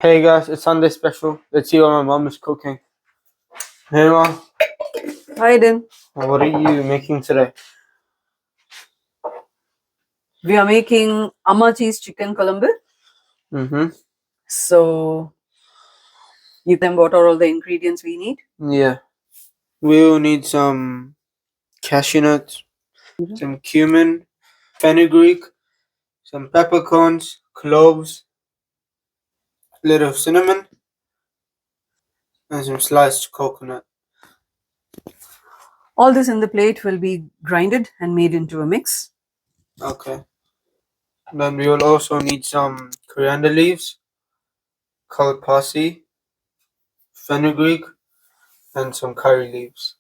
Hey guys, it's Sunday special. Let's see what my mom is cooking. Hey mom, Hi, then. what are you making today? We are making Ammachi's chicken Kulambu. Mm-hmm. So, you can what are all the ingredients we need? Yeah. We'll need some cashew nuts, some cumin, fenugreek, some peppercorns, cloves, a little cinnamon, and some sliced coconut. All this in the plate will be grinded and made into a mix. Okay. Then we will also need some coriander leaves, kalpasi, fenugreek, and some curry leaves.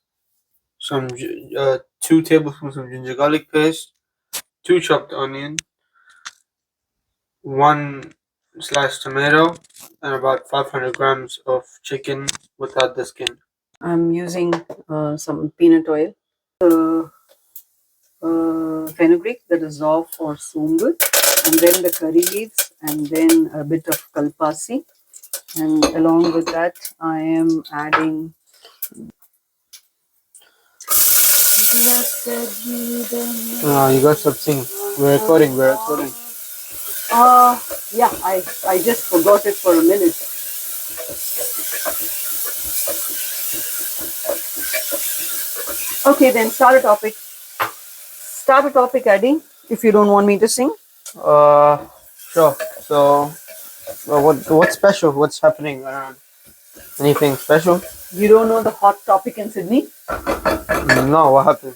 Some 2 tablespoons of ginger garlic paste, 2 chopped onion, 1 sliced tomato, and about 500 grams of chicken without the skin. I'm using some peanut oil, fenugreek that is raw or soon, and then the curry leaves, and then a bit of kalpasi. And along with that, I am adding. You got something. We're recording. Yeah, I just forgot it for a minute. Okay, then start a topic. Start a topic, Eddie, if you don't want me to sing. Sure. So, what's special? What's happening around? Anything special? You don't know the hot topic in Sydney? No, what happened?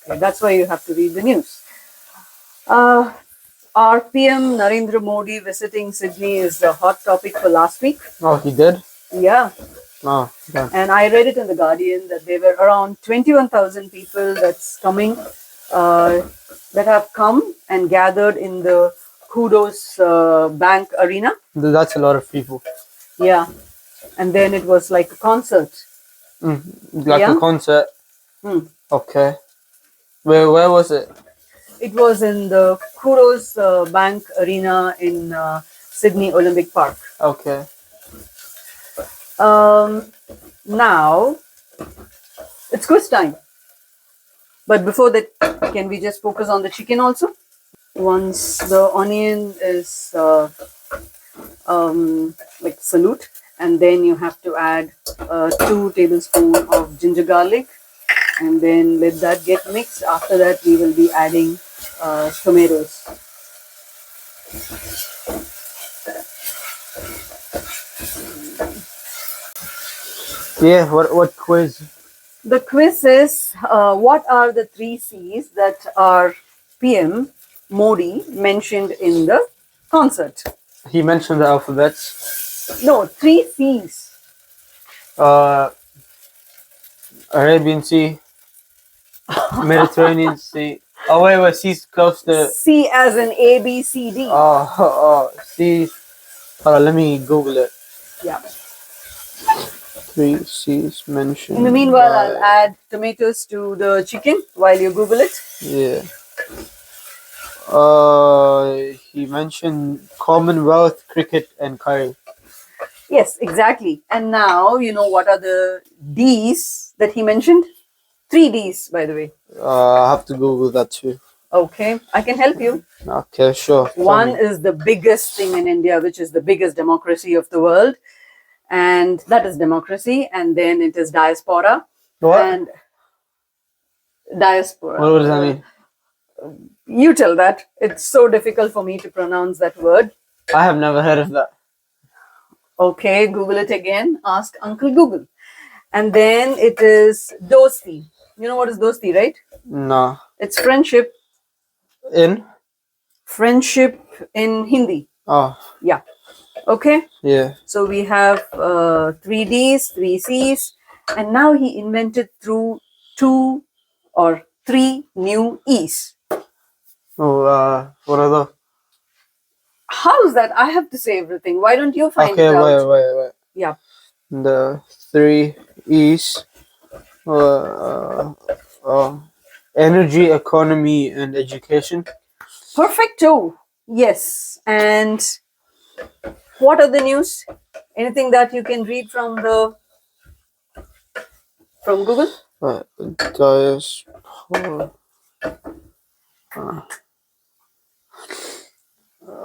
Okay, that's why you have to read the news. Our PM Narendra Modi visiting Sydney is the hot topic for last week. Oh, he did? Yeah. Oh, okay. And I read it in the Guardian that there were around 21,000 people that's coming, that have come and gathered in the Kudos Bank Arena. That's a lot of people. Yeah. And then it was like a concert. Like Yeah? a concert? Okay. Where was it? It was in the Kudos Bank Arena in Sydney Olympic Park. Okay. Now, it's quiz time. But before that, can we just focus on the chicken also? Once the onion is like salute, and then you have to add 2 tablespoons of ginger garlic, and then let that get mixed. After that, we will be adding tomatoes. Yeah, what quiz? The quiz is what are the 3 C's that our PM Modi mentioned in the concert? He mentioned the alphabets. No, 3 C's. Arabian Sea, Mediterranean Sea. Oh wait, C's close to. C as in A, B, C, D. C. Hold on, let me Google it. Yeah. 3 C's mentioned. In the meanwhile, I'll add tomatoes to the chicken while you Google it. Yeah. He mentioned Commonwealth, cricket, and curry. Yes, exactly. And now, you know what are the D's that he mentioned? 3 D's, by the way. I have to Google that too. Okay, I can help you. Okay, sure. One is the biggest thing in India, which is the biggest democracy of the world. And that is democracy. And then it is diaspora. What? And diaspora. What does that mean? You tell that. It's so difficult for me to pronounce that word. I have never heard of that. Okay, Google it again. Ask Uncle Google. And then it is dosti. You know what is dosti, right? No. It's friendship. In? Friendship in Hindi. Oh. Yeah. Okay. Yeah. So we have 3 Ds, 3 Cs. And now he invented through 2 or 3 new E's. Oh, what are those? How's that? I have to say everything. Why don't you find it out? Okay, wait. Yeah. The 3 E's. Energy, economy, and education. Perfecto. Yes. And What are the news? Anything that you can read from Google? Diaspora.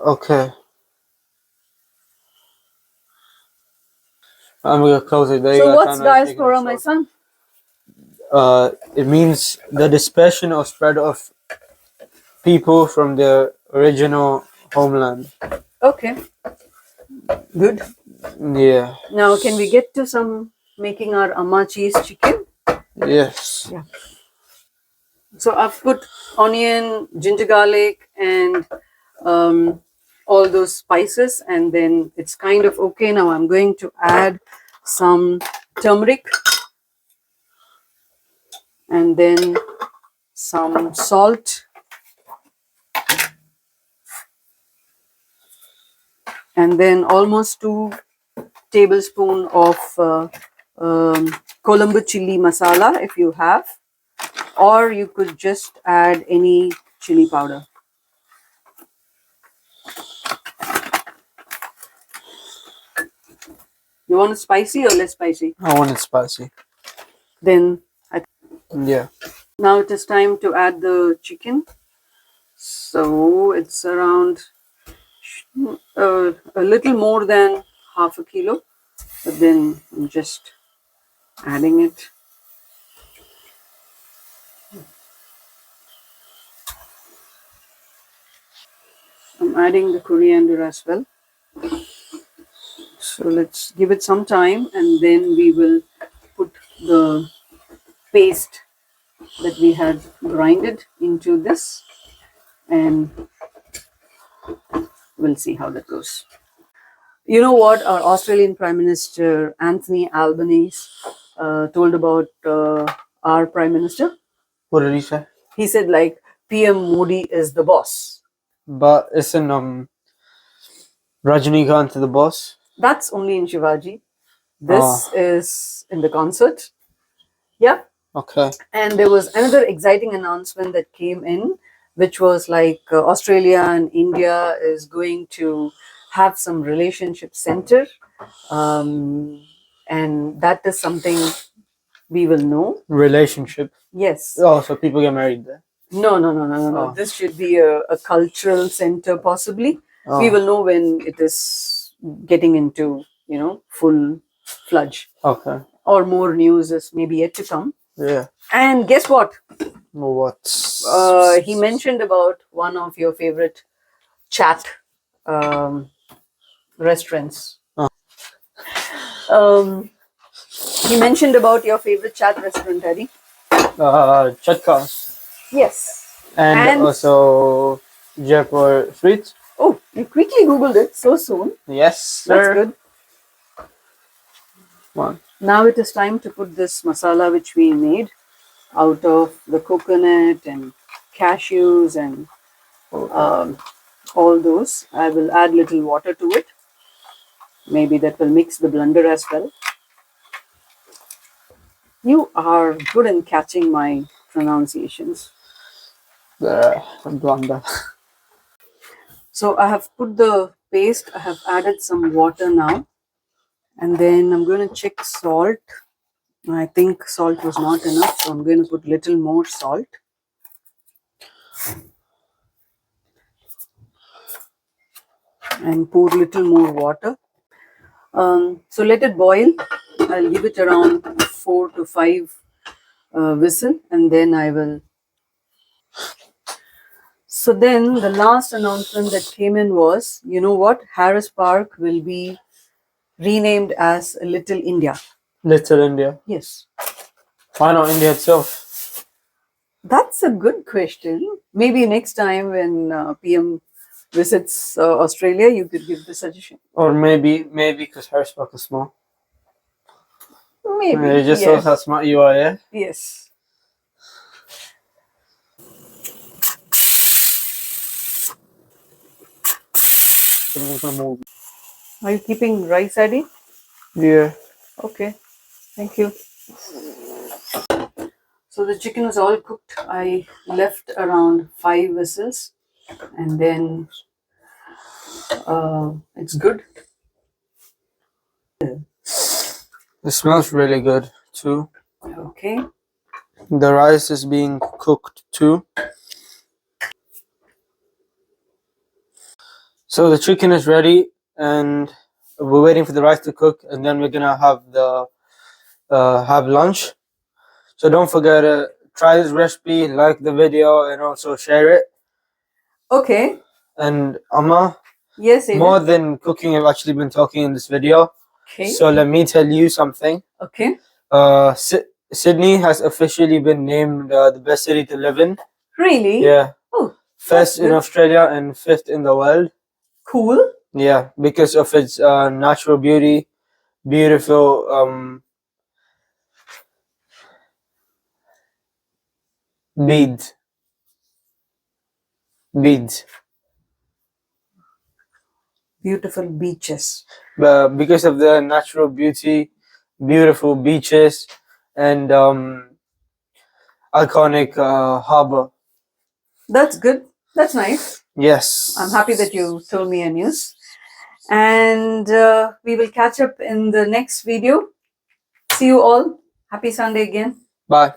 Okay. I'm gonna close it there. So what's diaspora, my son? It means the dispersion or spread of people from their original homeland. Okay. Good. Yeah. Now can we get to some making our Ammachi's chicken? Yes. Yeah. So I've put onion, ginger garlic, and all those spices, and then it's kind of okay. Now I'm going to add some turmeric and then some salt and then almost 2 tablespoons of Kulambu chilli masala if you have, or you could just add any chili powder. You want it spicy or less spicy? I want it spicy. Then Yeah. now it is time to add the chicken. So it's around a little more than half a kilo, but then I'm just adding it. I'm adding the coriander as well. So let's give it some time and then we will put the paste that we had grinded into this and we'll see how that goes. You know what our Australian Prime Minister Anthony Albanese told about our Prime Minister? What did he say? He said like PM Modi is the boss. But isn't Rajinikanth the boss? That's only in Shivaji. This is in the concert. Yeah. Okay. And there was another exciting announcement that came in, which was like Australia and India is going to have some relationship center. And that is something we will know. Relationship. Yes. Oh, so people get married there. No. Oh. This should be a cultural center possibly. Oh. We will know when it is getting into, full fledged. Okay. Or more news is maybe yet to come. Yeah. And guess what? What? He mentioned about one of your favorite chat restaurants. Oh. He mentioned about your favorite chat restaurant, Eddie. Chatkas. Yes. And also Jaipur sweets. Oh, you quickly Googled it so soon. Yes, sir. That's good. One. Now it is time to put this masala which we made out of the coconut and cashews and all those. I will add little water to it. Maybe that will mix the blender as well. You are good in catching my pronunciations. Blender. So I have put the paste. I have added some water now. And then I'm going to check salt. I think salt was not enough, so I'm going to put little more salt. And pour little more water. So let it boil. I'll give it around 4 to 5 whistle and then I will. So then the last announcement that came in was, you know what? Harris Park will be renamed as Little India. Little India? Yes. Why not India itself? That's a good question. Maybe next time when PM visits Australia, you could give the suggestion. Or maybe because Harris Park is small. Maybe. It just shows how smart you are, yeah? Yes. Are you keeping rice ready? Yeah. Okay. Thank you. So the chicken is all cooked. I left around 5 whistles and then it's good. It smells really good too. Okay. The rice is being cooked too. So the chicken is ready, and we're waiting for the rice to cook, and then we're gonna have lunch. So don't forget to try this recipe, like the video, and also share it. Okay. And Amma, Yes, Aiden. more than cooking, I've actually been talking in this video. Okay. So let me tell you something. Okay. Sydney has officially been named the best city to live in. Really? Yeah. Oh, First in Australia and fifth in the world. cool. Yeah, because of its natural beauty, beautiful beads. Beautiful beaches. Because of the natural beauty, beautiful beaches, and iconic harbor. That's good. That's nice. Yes. I'm happy that you told me a news. And we will catch up in the next video. See you all. Happy Sunday again. Bye.